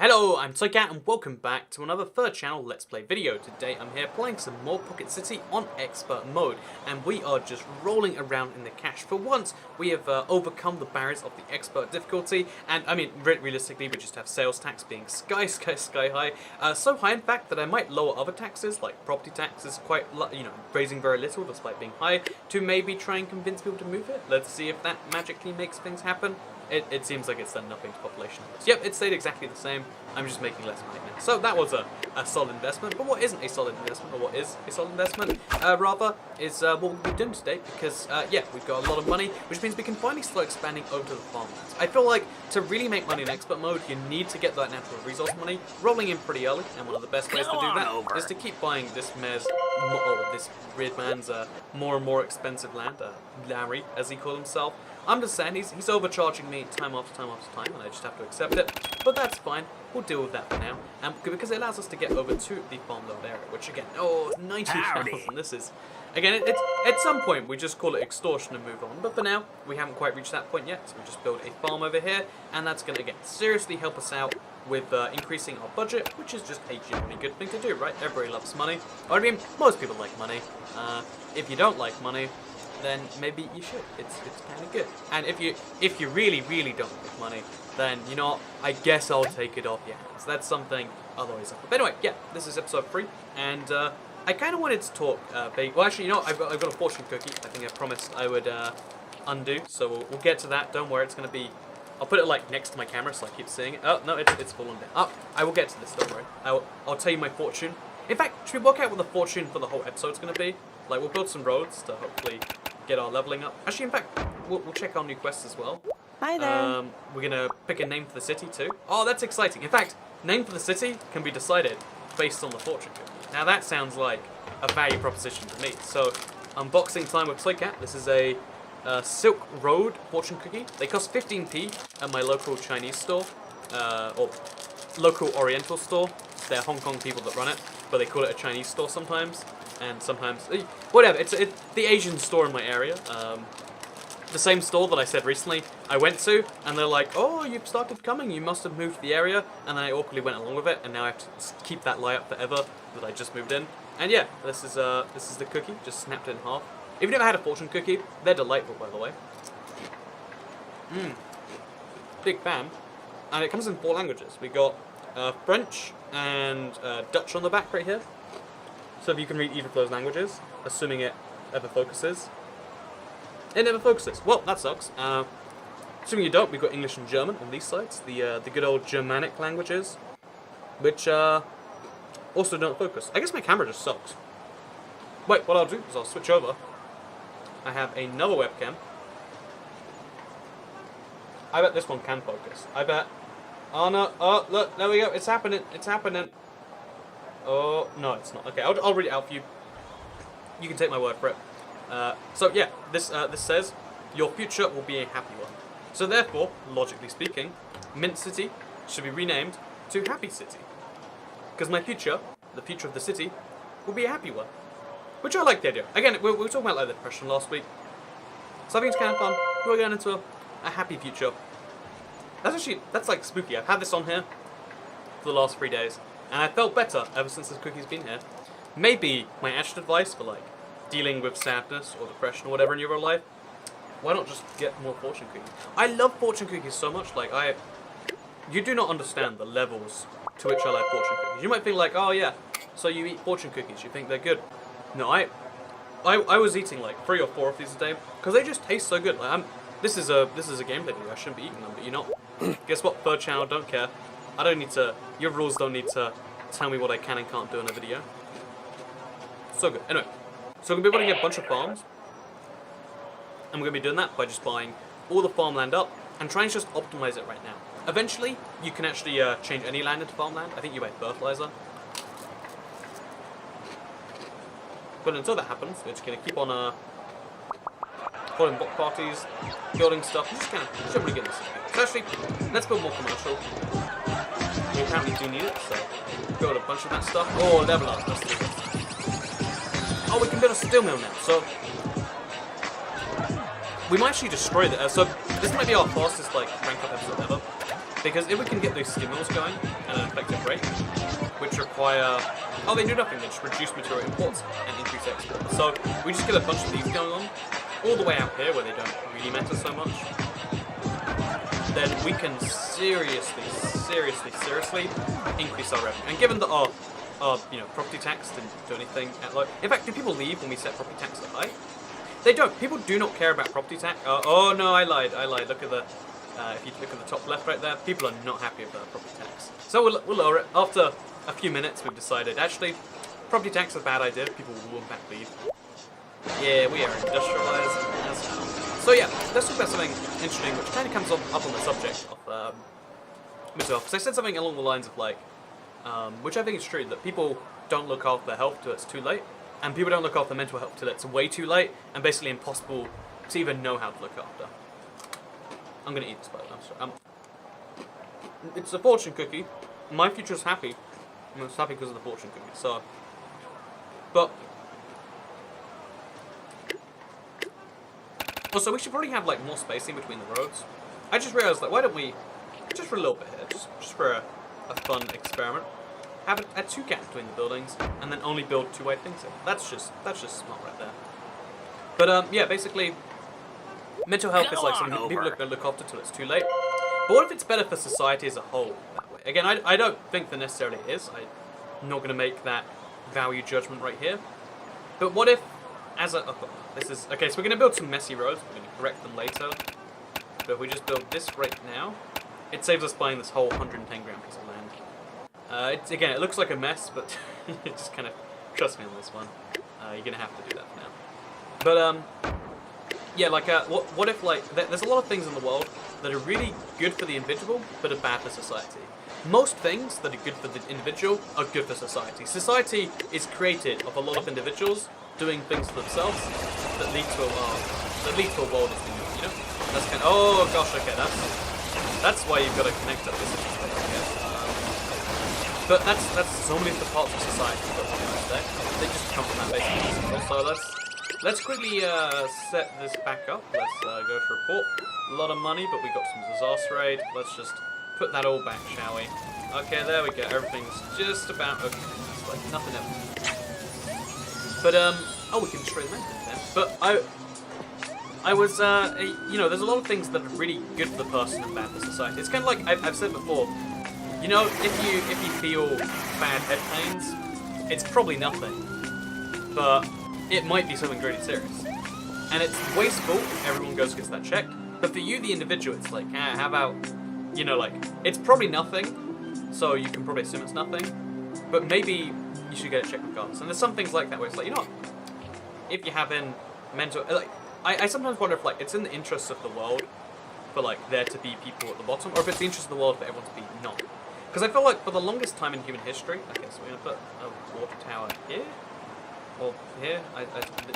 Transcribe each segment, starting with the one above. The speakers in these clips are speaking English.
Hello, I'm Toycat and welcome back to another third channel Let's Play video. Today I'm here playing some more Pocket City on Expert mode and we are just rolling around in the cash. For once, we have overcome the barriers of the Expert difficulty and I mean, realistically we just have sales tax being sky high. So high in fact that I might lower other taxes like property taxes quite, raising very little despite being high to maybe try and convince people to move it. Let's see if that magically makes things happen. It seems like it's done nothing to population numbers. Yep, it stayed exactly the same. I'm just making less money now. So that was a solid investment. But what isn't a solid investment, or what is a solid investment, rather, is what we'll be doing today. Because, yeah, we've got a lot of money, which means we can finally start expanding over to the farmlands. I feel like to really make money in expert mode, you need to get that natural resource money rolling in pretty early. And one of the best ways to do that is to keep buying this weird man's more and more expensive land, Larry, as he called himself. I'm just saying, he's overcharging me time after time after time, and I just have to accept it. But that's fine. We'll deal with that for now. Because it allows us to get over to the farmland area, which again, 90,000. This is, again, at some point we just call it extortion and move on. But for now, we haven't quite reached that point yet. So we just build a farm over here, and that's going to, again, seriously help us out with increasing our budget, which is just a genuinely good thing to do, right? Everybody loves money. I mean, most people like money. If you don't like money, then maybe you should. It's kind of good. And if you really don't like money, then you know what? I guess I'll take it off your hands. That's something I'll always have. But anyway, yeah, this is episode 3, and I kind of wanted to talk. Well, actually, you know, I've got a fortune cookie. I think I promised I would undo. So we'll get to that. Don't worry, it's gonna be. I'll put it like next to my camera so I keep seeing it. Oh no, it's fallen down. Oh, I will get to this. Don't worry. I'll tell you my fortune. In fact, should we work out what the fortune for the whole episode's gonna be? Like, we'll build some roads to hopefully get our leveling up. Actually, in fact, we'll check our new quests as well. Hi there. We're gonna pick a name for the city too. Oh, that's exciting. In fact, name for the city can be decided based on the fortune cookie. Now that sounds like a value proposition to me. So, unboxing time with Toycat. This is a Silk Road fortune cookie. They cost 15p at my local Chinese store, or local Oriental store. They're Hong Kong people that run it, but they call it a Chinese store sometimes. And sometimes, whatever, it's the Asian store in my area. The same store that I said recently I went to, and they're like, oh, you've started coming, you must have moved to the area, and then I awkwardly went along with it, and now I have to keep that lie up forever that I just moved in. And yeah, this is the cookie, just snapped it in half. If you've never had a fortune cookie, they're delightful, by the way. Big fan. And it comes in 4 languages. We got French and Dutch on the back right here. So if you can read either of those languages, assuming it ever focuses. It never focuses. Well, that sucks. Assuming you don't, we've got English and German on these sides, the good old Germanic languages, which also don't focus. I guess my camera just sucks. Wait, what I'll do is I'll switch over. I have another webcam. I bet this one can focus. I bet. Oh no! Oh look! There we go. It's happening. It's happening. Oh, no, it's not. Okay, I'll read it out for you. You can take my word for it. So, yeah, this says, your future will be a happy one. So, therefore, logically speaking, Mint City should be renamed to Happy City. Because my future, the future of the city, will be a happy one. Which I like the idea. Again, we were talking about like the depression last week. So, I think it's kind of fun. We're going into a happy future. That's like spooky. I've had this on here for the last 3 days. And I felt better ever since this cookie's been here. Maybe my actual advice for like dealing with sadness or depression or whatever in your real life, why not just get more fortune cookies? I love fortune cookies so much. Like you do not understand the levels to which I like fortune cookies. You might think like, oh yeah, so you eat fortune cookies, you think they're good. No, I was eating like 3 or 4 of these a day because they just taste so good. Like this is a gameplay video. I shouldn't be eating them, but you know, guess what? Third channel, don't care. I don't need to, your rules don't need to tell me what I can and can't do in a video. So good. Anyway, so we're going to be building a bunch of farms. And we're going to be doing that by just buying all the farmland up and trying to just optimize it right now. Eventually, you can actually change any land into farmland. I think you buy fertilizer. But until that happens, we're just going to keep on holding block parties, building stuff, and just kind of really get this. So actually, let's build more commercial. We apparently do need it, so build a bunch of that stuff. Oh, level up. Let's do this. Oh, we can build a steel mill now. So we might actually destroy that. So this might be our fastest like rank up episode ever. Because if we can get those stimulus going at an effective rate, which require... Oh, they do nothing. They just reduce material imports and increase exports. So we just get a bunch of these going on, all the way out here where they don't really matter so much. Then we can seriously increase our revenue. And given that our property tax didn't do anything at low... In fact, do people leave when we set property tax at high? They don't. People do not care about property tax. Oh no, I lied. Look at the... if you look at the top left right there, people are not happy with property tax. So we'll lower it. After a few minutes, we've decided, actually, property tax is a bad idea. People will in fact leave. Yeah, we are industrialized as hell. So yeah, let's talk about something interesting, which kind of comes up on the subject of mental health. Because I said something along the lines of like, which I think is true, that people don't look after their health till it's too late, and people don't look after mental health till it's way too late, and basically impossible to even know how to look after. I'm gonna eat this by the way. So, it's a fortune cookie. My future's happy. I'm just happy because of the fortune cookie. So, but also we should probably have like more spacing between the roads. I just realized that why don't we just for a little bit here, just for a fun experiment, have a 2 gap between the buildings and then only build 2 white things here. That's just smart right there. But yeah, basically. Mental health is like something that people are going to look after till it's too late. But what if it's better for society as a whole that way? Again, I don't think that necessarily is. I'm not going to make that value judgment right here. But what if, as a... this is... Okay, so we're going to build some messy roads. We're going to correct them later. But if we just build this right now, it saves us buying this whole 110 grand piece of land. Again, it looks like a mess, but just kind of trust me on this one. You're going to have to do that for now. But, yeah, like, what if, like, there's a lot of things in the world that are really good for the individual, but are bad for society. Most things that are good for the individual are good for society. Society is created of a lot of individuals doing things for themselves that lead to a world as we know, you know? That's kind of, oh gosh, okay, that's why you've got to connect up this space, I guess. But that's so many of the parts of society that they just come from that basic principle. So let's quickly set this back up. Let's go to report. A lot of money, but we got some disaster aid. Let's just put that all back, shall we? Okay, there we go. Everything's just about okay. It's like nothing else. But oh, we can destroy the mountain then. But I was you know, there's a lot of things that are really good for the person and bad for society. It's kind of like I've said before. You know, if you feel bad head pains, it's probably nothing, but it might be something really serious. And it's wasteful if everyone goes and gets that checked. But for you, the individual, it's like, how about, you know, like, it's probably nothing, so you can probably assume it's nothing, but maybe you should get it checked regardless. And there's some things like that where it's like, you know what, if you're having mental, like, I sometimes wonder if, like, it's in the interests of the world for, like, there to be people at the bottom, or if it's the interest of the world for everyone to be not. Because I feel like for the longest time in human history, okay, so we're going to put a water tower here, or here,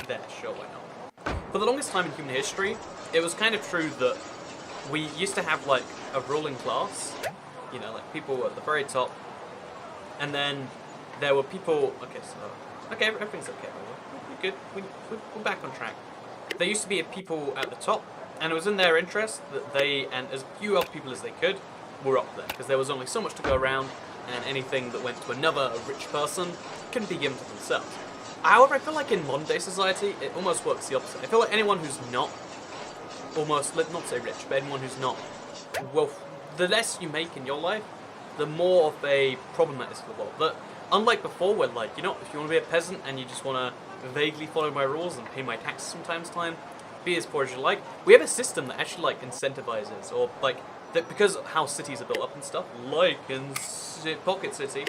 there, sure, why not? For the longest time in human history, it was kind of true that we used to have, like, a ruling class, you know, like, people at the very top, and then there were people, okay, so, okay, everything's okay, we're good, we're back on track. There used to be people at the top, and it was in their interest that they, and as few other people as they could, were up there, because there was only so much to go around, and anything that went to another rich person couldn't be given to themselves. However, I feel like in modern day society, it almost works the opposite. I feel like anyone who's not, almost, let's not say rich, but anyone who's not, well, the less you make in your life, the more of a problem that is for the world. But unlike before, where, like, you know, if you want to be a peasant and you just want to vaguely follow my rules and pay my taxes from time to time, be as poor as you like, we have a system that actually, like, incentivizes, or, like, that because of how cities are built up and stuff, like in Pocket City,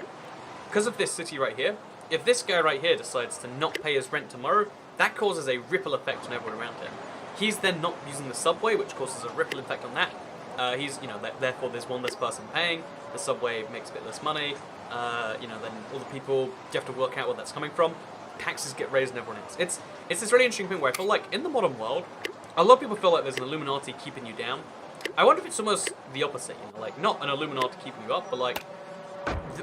because of this city right here, if this guy right here decides to not pay his rent tomorrow, that causes a ripple effect on everyone around him. He's then not using the subway, which causes a ripple effect on that. He's, you know, therefore there's one less person paying, the subway makes a bit less money, you know, then all the people, you have to work out where that's coming from, taxes get raised and everyone else. It's this really interesting thing where I feel like in the modern world, a lot of people feel like there's an Illuminati keeping you down. I wonder if it's almost the opposite, you know, like, not an Illuminati keeping you up, but like,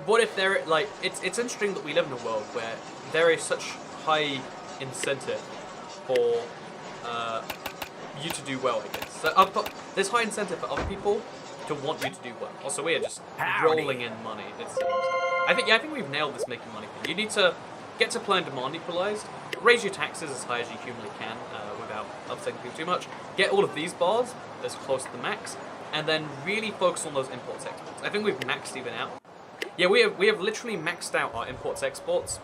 what if there, like, it's interesting that we live in a world where there is such high incentive for you to do well, I guess. So, there's high incentive for other people to want you to do well. Also, we are just rolling in money, it seems. I think we've nailed this making money thing. You need to get supply and demand equalized, raise your taxes as high as you humanly can without upsetting people too much, get all of these bars as close to the max, and then really focus on those imports exports. I think we've maxed even out. Yeah, we have literally maxed out our imports exports.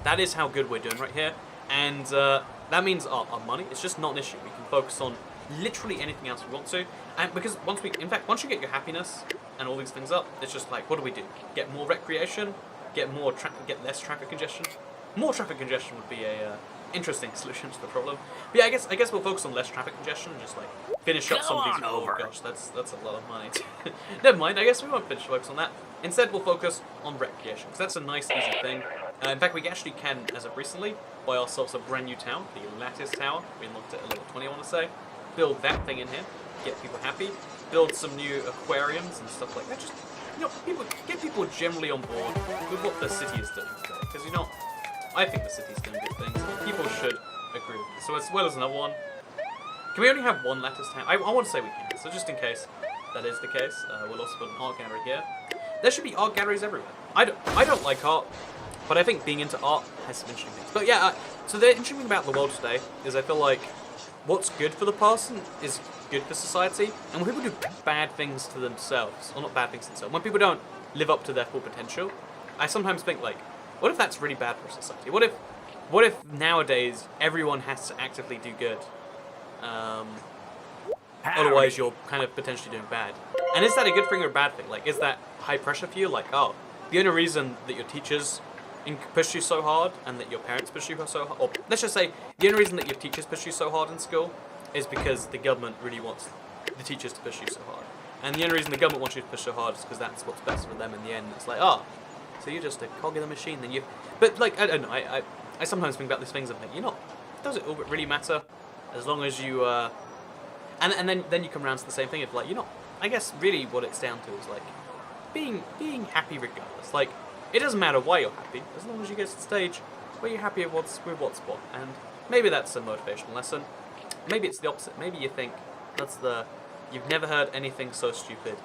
That is how good we're doing right here, and that means our money is just not an issue. We can focus on literally anything else we want to, and because once you get your happiness and all these things up, it's just like, what do we do? Get more recreation, get less traffic congestion. More traffic congestion would be a interesting solution to the problem. But yeah, I guess we'll focus on less traffic congestion and just like finish up some of these. Oh gosh, that's a lot of money. Never mind. I guess we won't focus on that. Instead, we'll focus on recreation because that's a nice, easy thing. In fact, we actually can, as of recently, buy ourselves a brand new town, the Lattice Tower. We unlocked it at level 20, I want to say. Build that thing in here, get people happy. Build some new aquariums and stuff like that. Just, get people generally on board with what the city is doing today. Because I think the city's doing good things. People should agree with this. So as well as another one. Can we only have one Lattice Town? I want to say we can. So just in case that is the case, we'll also put an art gallery here. There should be art galleries everywhere. I don't like art, but I think being into art has some interesting things. But yeah, so the interesting thing about the world today is I feel like what's good for the person is good for society, and when people do bad things to themselves, or not bad things to themselves, when people don't live up to their full potential, I sometimes think like, what if that's really bad for society? What if nowadays everyone has to actively do good? Otherwise you're kind of potentially doing bad. And is that a good thing or a bad thing? Like, is that high pressure for you? Like, oh, the only reason that your teachers push you so hard and that your parents push you so hard, or let's just say the only reason that your teachers push you so hard in school is because the government really wants the teachers to push you so hard. And the only reason the government wants you to push so hard is because that's what's best for them in the end. It's like, oh, so you're just a cog in the machine, then you... But, like, I don't know, I sometimes think about these things and think, does it all really matter? As long as you, And then you come around to the same thing of, like, I guess really what it's down to is, like, being happy regardless. Like, it doesn't matter why you're happy, as long as you get to the stage where you're happy with what's what. And maybe that's a motivational lesson. Maybe it's the opposite. Maybe you think you've never heard anything so stupid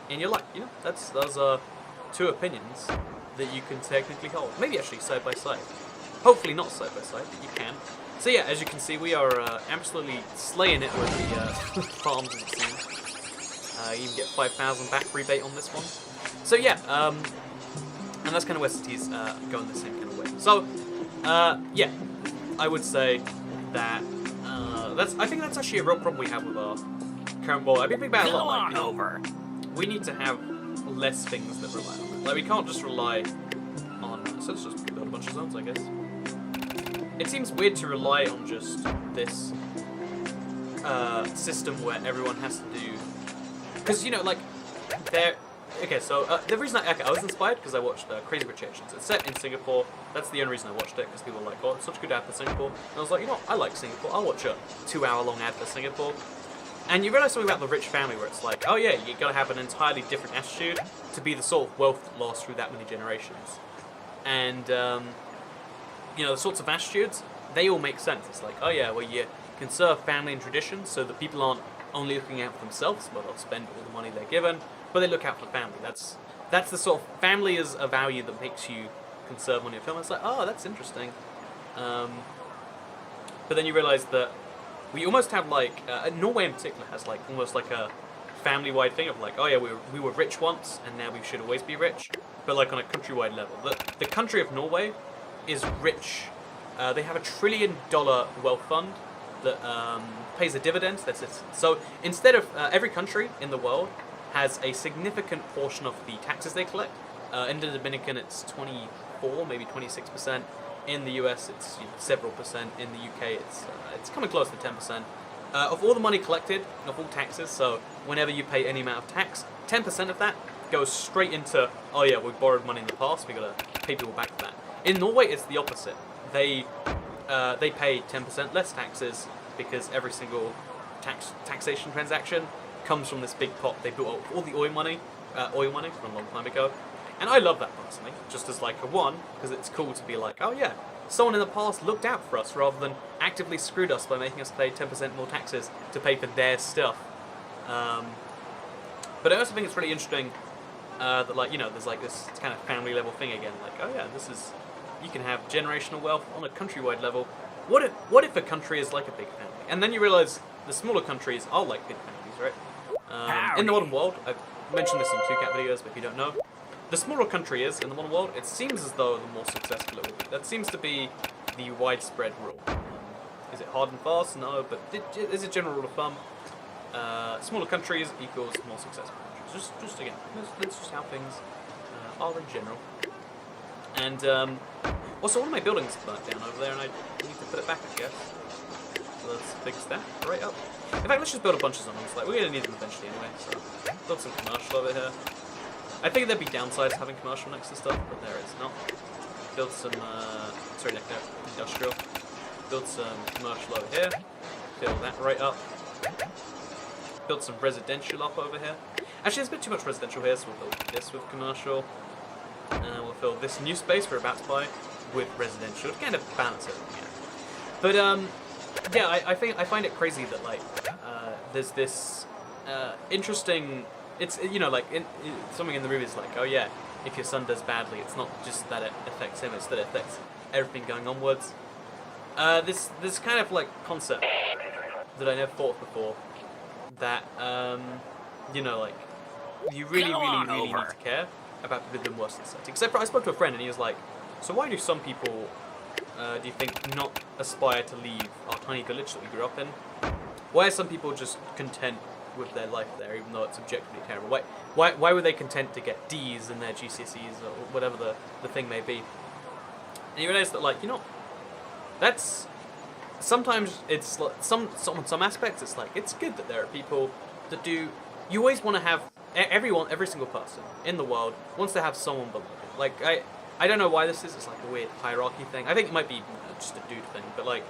in your life. Those are two opinions that you can technically hold. Maybe actually side by side. Hopefully not side by side, but you can. So yeah, as you can see, we are absolutely slaying it with the farms, as it seems. You even get 5,000 back rebate on this one. So yeah, and that's kind of where cities go in the same kind of way. So, yeah, I would say that I think that's actually a real problem we have with our current world. I've been thinking about it a lot. Like, we need to have less things that rely on it. Like, we can't just rely on... So let's just build a bunch of zones, I guess. It seems weird to rely on just this system where everyone has to do... Because, like, there... Okay, so the reason I was inspired because I watched Crazy Rich Asians. It's set in Singapore. That's the only reason I watched it, because people were like, oh, it's such a good ad for Singapore. And I was like, I like Singapore. I'll watch a 2-hour-long ad for Singapore. And you realise something about the rich family where it's like, oh yeah, you gotta have an entirely different attitude to be the sort of wealth that lasts through that many generations. And, the sorts of attitudes, they all make sense. It's like, oh yeah, well, you conserve family and tradition so that people aren't only looking out for themselves, but they'll spend all the money they're given, but they look out for family. That's the sort of... Family is a value that makes you conserve money in film. It's like, oh, that's interesting. But then you realise that we almost have, like... Norway in particular has, like, almost like a family-wide thing of, like, oh yeah, we were rich once, and now we should always be rich. But, like, on a countrywide level. The country of Norway is rich. They have $1 trillion wealth fund that pays a dividend to their citizens. So instead of every country in the world has a significant portion of the taxes they collect. In the Dominican, it's 24, maybe 26%. In the US, it's several percent. In the UK, it's coming close to 10%. Of all the money collected, of all taxes, so whenever you pay any amount of tax, 10% of that goes straight into, oh yeah, we borrowed money in the past, we gotta pay people back for that. In Norway, it's the opposite. They pay 10% less taxes because every single taxation transaction comes from this big pot. They built up all the oil money from a long time ago. And I love that personally, just as like a one, because it's cool to be like, oh yeah, someone in the past looked out for us rather than actively screwed us by making us pay 10% more taxes to pay for their stuff. But I also think it's really interesting that, like, you know, there's like this kind of family level thing again. Like, oh yeah, this is, you can have generational wealth on a countrywide level. What if a country is like a big family? And then you realize the smaller countries are like big families, right? In the modern world, I've mentioned this in 2Cat videos, but if you don't know, the smaller a country is in the modern world, it seems as though the more successful it will be. That seems to be the widespread rule. Is it hard and fast? No, but is a general rule of thumb. Smaller countries equals more successful countries. Just again, that's just how things are in general. And also, one of my buildings burnt down over there, and I need to put it back, I guess. So let's fix that right up. In fact, let's just build a bunch of zombies. Like, we're gonna need them eventually anyway. So build some commercial over here. I think there'd be downsides having commercial next to stuff, but there is not. Build some, sorry, no, industrial. Build some commercial over here. Fill that right up. Build some residential up over here. Actually, there's a bit too much residential here, so we'll build this with commercial. And then we'll fill this new space we're about to buy with residential to kind of balance it. But yeah, I find it crazy that like there's this interesting. It's, you know, like something in the movie is like, oh yeah, if your son does badly, it's not just that it affects him; it's that it affects everything going onwards. This kind of like concept that I never thought of before. That you know, like you really need to care about people doing worse than society. Except for I spoke to a friend and he was like, so why do some people, do you think, not aspire to leave our tiny village that we grew up in? Why are some people just content with their life there, even though it's objectively terrible? Why were they content to get D's in their GCSEs or whatever the thing may be? And you realise that, like, you know, that's sometimes it's like, some aspects it's like it's good that there are people that do. You always want to have every single person in the world wants to have someone below them. Like I don't know why this is. It's like a weird hierarchy thing. I think it might be just a dude thing, but like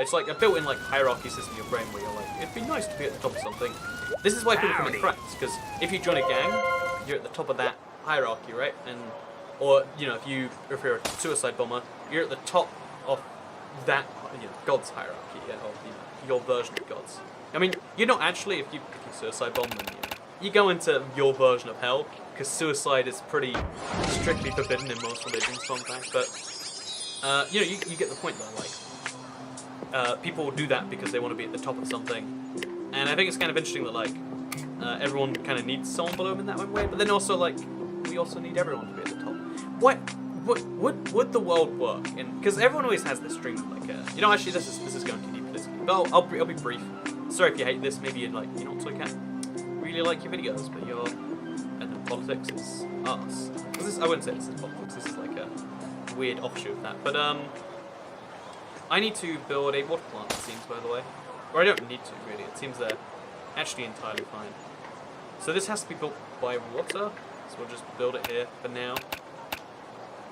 it's like a built-in like hierarchy system in your brain where you're like, it'd be nice to be at the top of something. This is why people come in friends, because if you join a gang, you're at the top of that hierarchy, right? And or you know, if you're a suicide bomber, you're at the top of that, you know, God's hierarchy, yeah, or you know, your version of God's. I mean, you're not actually if you suicide bomb, then you go into your version of hell, because suicide is pretty strictly forbidden in most religions, fun fact. But you know, you get the point though. Like people do that because they want to be at the top of something, and I think it's kind of interesting that like everyone kind of needs someone below them in that one way. But then also like we also need everyone to be at the top. Would the world work? Because everyone always has this dream of like you know, actually this is going too deep politically, but I'll be brief. Sorry if you hate this. Maybe you'd like, you know, so I can really like your videos, but your and then politics is us. I wouldn't say this is politics. This is like a weird offshoot of that. But I need to build a water plant. It seems, by the way, or I don't need to really. It seems they're actually entirely fine. So this has to be built by water. So we'll just build it here for now.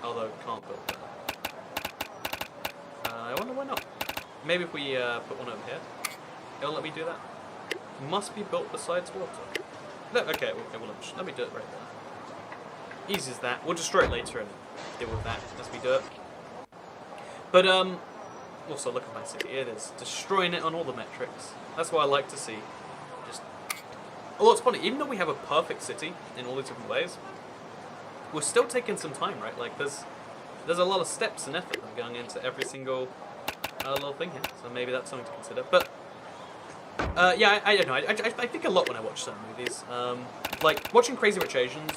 Although can't build that. I wonder why not. Maybe if we put one over here, it'll let me do that. Must be built besides water. No, okay, let me do it right there. Easy as that. We'll destroy it later and deal with that as we do it. But also look at my city. It is destroying it on all the metrics. That's what I like to see. Just. Oh, it's funny. Even though we have a perfect city in all these different ways, we're still taking some time, right? Like there's a lot of steps and effort going into every single little thing here. So maybe that's something to consider. But yeah, I don't know. I think a lot when I watch some movies. Like watching Crazy Rich Asians.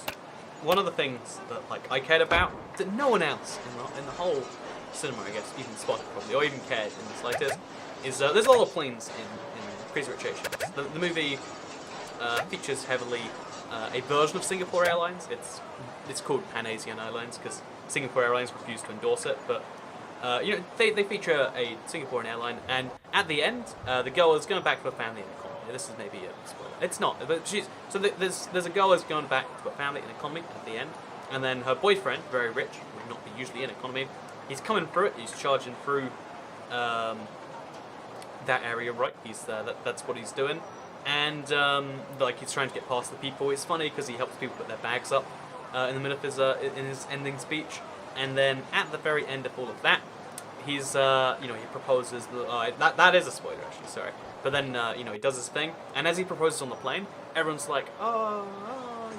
One of the things that like I cared about that no one else in the whole cinema, I guess, even spotted probably, or even cared in the slightest, is there's a lot of planes in Crazy Rich Asians. The movie features heavily a version of Singapore Airlines. It's called Pan Asian Airlines because Singapore Airlines refused to endorse it, but you know, they feature a Singaporean airline, and at the end, the girl is going back to her family in economy. This is maybe a spoiler. It's not, but there's a girl who's going back to her family in economy at the end, and then her boyfriend, very rich, would not be usually in economy. He's coming through it. He's charging through that area, right? That's what he's doing, and like he's trying to get past the people. It's funny because he helps people put their bags up in the middle of his ending speech. And then at the very end of all of that, he's you know, he proposes. That is a spoiler actually. Sorry, but then you know, he does his thing, and as he proposes on the plane, everyone's like, oh,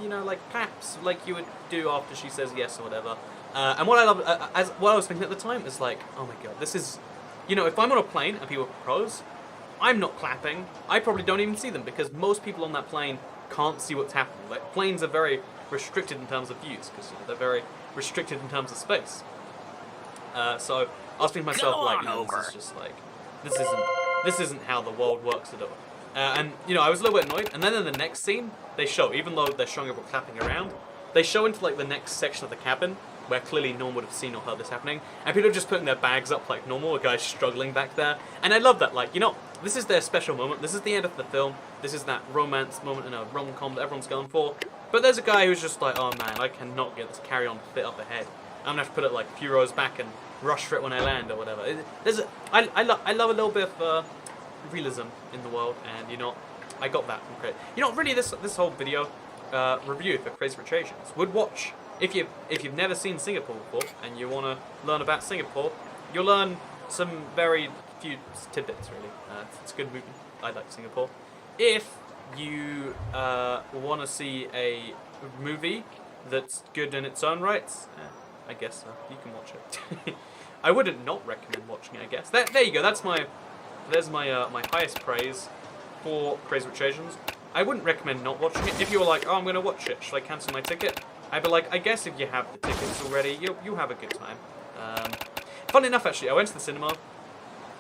you know, like claps, like you would do after she says yes or whatever. And what I love, what I was thinking at the time is like, oh my god, this is, you know, if I'm on a plane and people propose, I'm not clapping. I probably don't even see them because most people on that plane can't see what's happening. Like planes are very restricted in terms of views because they're very restricted in terms of space. So I was thinking to myself, like, you know, this is just like, this isn't how the world works at all. And you know, I was a little bit annoyed. And then in the next scene, they show, even though they're showing everyone clapping around, they show into like the next section of the cabin where clearly no one would have seen or heard this happening, and people are just putting their bags up like normal. A guy's struggling back there, and I love that. Like, you know, this is their special moment. This is the end of the film. This is that romance moment in a rom-com that everyone's going for. But there's a guy who's just like, oh man, I cannot get this carry-on to fit up ahead. I'm gonna have to put it like a few rows back and rush for it when I land or whatever. I love a little bit of realism in the world, and you know, I got that from Crazy. You know, really, this whole video review for Crazy Rich Asians would watch. If you've never seen Singapore before and you want to learn about Singapore, you'll learn some very few tidbits, really. It's a good movie. I like Singapore. If you want to see a movie that's good in its own rights, I guess you can watch it. I wouldn't not recommend watching it, I guess. There you go. There's my highest praise for Crazy Rich Asians. I wouldn't recommend not watching it. If you were like, oh, I'm going to watch it, should I cancel my ticket? I'd be like, I guess if you have the tickets already, you'll have a good time. Funny enough, actually, I went to the cinema.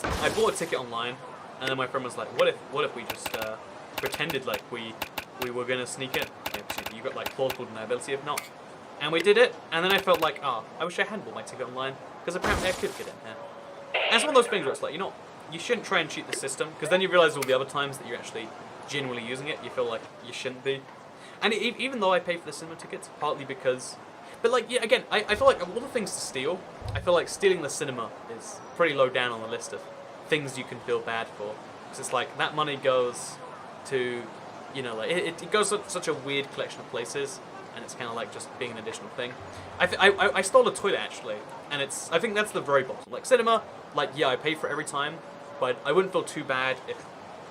I bought a ticket online, and then my friend was like, "What if we just pretended like we were gonna sneak it? You got like plausible deniability if not." And we did it, and then I felt like, oh, I wish I hadn't bought my ticket online because apparently I could get in there. And it's one of those things where it's like, you know, you shouldn't try and cheat the system because then you realize all the other times that you're actually genuinely using it, you feel like you shouldn't be. And even though I pay for the cinema tickets, partly because... But, like, yeah, again, I feel like of all the things to steal, I feel like stealing the cinema is pretty low down on the list of things you can feel bad for. Because it's like, that money goes to, you know, like, it goes to such a weird collection of places, and it's kind of like just being an additional thing. I stole a toilet, actually, and I think that's the very bottom. Like, cinema, like, yeah, I pay for it every time, but I wouldn't feel too bad if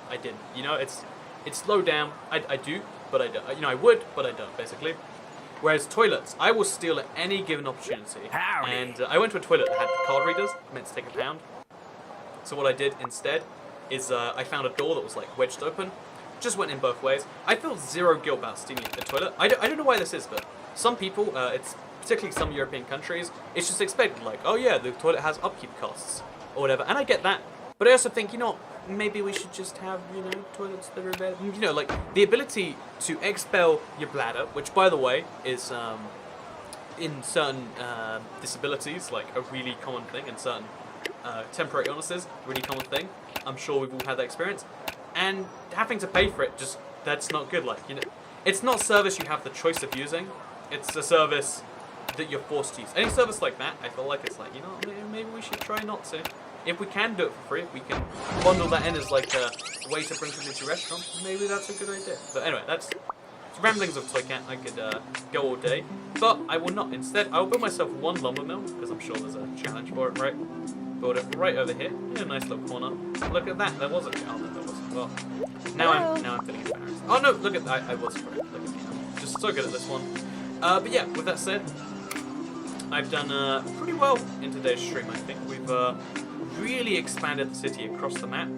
I didn't. You know, it's low down. I do. But I don't. You know, I would, but I don't, basically. Whereas toilets, I will steal at any given opportunity. Howdy. And I went to a toilet that had card readers, meant to take £1. So what I did instead is I found a door that was like wedged open. Just went in both ways. I feel zero guilt about stealing the toilet. I don't know why this is, but some people, it's particularly some European countries, it's just expected, like, oh yeah, the toilet has upkeep costs or whatever. And I get that. But I also think, you know, maybe we should just have, you know, toilets that are available. You know, like, the ability to expel your bladder, which, by the way, is, in certain disabilities, like, a really common thing, in certain temporary illnesses, a really common thing. I'm sure we've all had that experience. And having to pay for it, just, that's not good. Like, you know, it's not a service you have the choice of using. It's a service that you're forced to use. Any service like that, I feel like it's like, you know, maybe we should try not to. If we can do it for free, we can bundle that in as like a way to bring people to your restaurant. Maybe that's a good idea. But anyway, that's ramblings of Toy Cat. I could go all day, but I will not. Instead, I will build myself one lumber mill because I'm sure there's a challenge for it, right? Build it right over here in a nice little corner. Look at that. There was a challenge. There wasn't. Well, now I'm feeling embarrassed. Oh no! Look at that. I was correct. Look at me. I'm just so good at this one. But yeah, with that said, I've done pretty well in today's stream. I think we've really expanded the city across the map,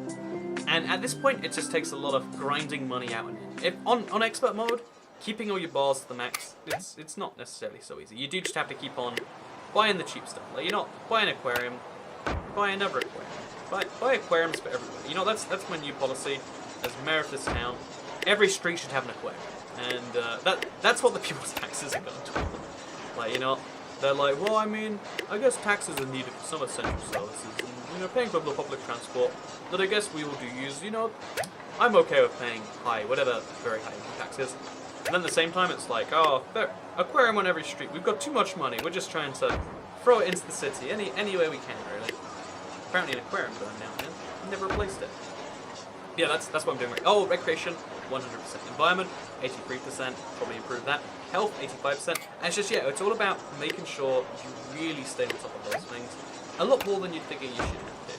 and at this point it just takes a lot of grinding money out. If on expert mode, keeping all your bars to the max, it's not necessarily so easy. You do just have to keep on buying the cheap stuff. Like, you're not buy an aquarium, buy another aquarium, buy aquariums for everybody. You know, that's my new policy as mayor of this town. Every street should have an aquarium, and that's what the people's taxes are going to. Like, you know, they're like, well, I mean, I guess taxes are needed for some essential services, and, you know, paying for the public transport, that I guess we all do use, you know, I'm okay with paying high, whatever very high taxes. And then at the same time, it's like, oh, aquarium on every street, we've got too much money, we're just trying to throw it into the city, any way we can, really. Apparently an aquarium burned down, man. Never replaced it. Yeah, that's what I'm doing right. Oh, recreation, 100%. Environment, 83%, probably improve that. Health, 85%. And it's just, yeah, it's all about making sure you really stay on top of those things. A lot more than you'd figure you should have to.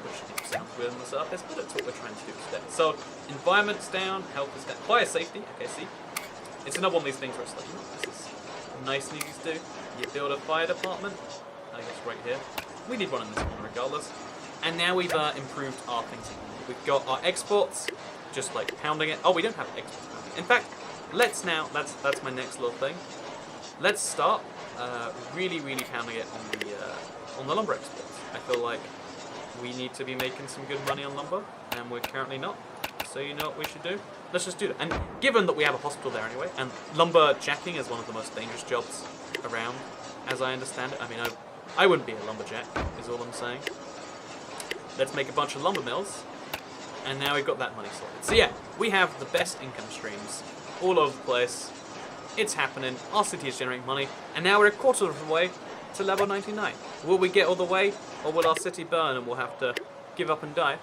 Which sounds within the surface, but that's what we're trying to do today. So, environment's down, health is down, fire safety, okay, see? It's another one of these things where it's like, this is nice and easy to do. You build a fire department, I guess right here. We need one in this one regardless. And now we've improved our things. We've got our exports, just like pounding it. Oh, we don't have exports pounding. In fact, let's now, that's my next little thing. Let's start really pounding it on the lumber exports. I feel like we need to be making some good money on lumber, and we're currently not. So you know what we should do? Let's just do that. And given that we have a hospital there anyway, and lumber jacking is one of the most dangerous jobs around, as I understand it. I mean, I wouldn't be a lumberjack, is all I'm saying. Let's make a bunch of lumber mills, and now we've got that money sorted. So yeah, we have the best income streams all over the place. It's happening, our city is generating money, and now we're a quarter of the way to level 99. Will we get all the way, or will our city burn and we'll have to give up and die?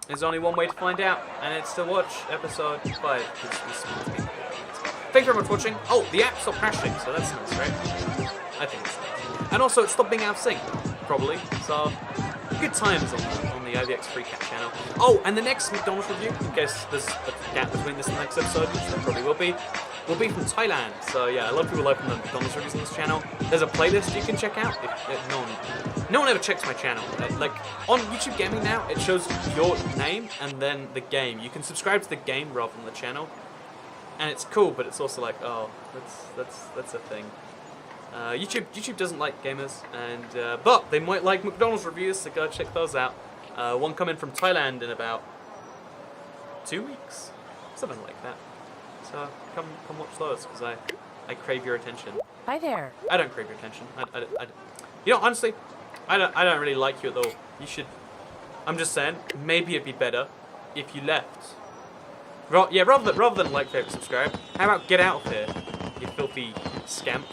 There's only one way to find out, and it's to watch episode 5. Thanks very much for watching. Oh, the app stopped crashing, so that's nice, right? I think it's nice. And also, it stopped being out of sync, probably, so good times on the IVX Free Cat channel. Oh, and the next McDonald's review, in case there's a gap between this and the next episode, which there probably will be from Thailand. So yeah, a lot of people open the McDonald's reviews on this channel. There's a playlist you can check out. No one ever checks my channel. Like on YouTube Gaming now, it shows your name and then the game. You can subscribe to the game rather than the channel, and it's cool. But it's also like, oh, that's a thing. YouTube doesn't like gamers, and but they might like McDonald's reviews, so go check those out. One coming from Thailand in about 2 weeks, something like that. So come watch those, because I crave your attention. Hi there. I don't crave your attention. You know, honestly, I don't really like you at all. You should. I'm just saying, maybe it'd be better if you left. Yeah, rather than like, favorite, subscribe. How about get out of here, you filthy scamp?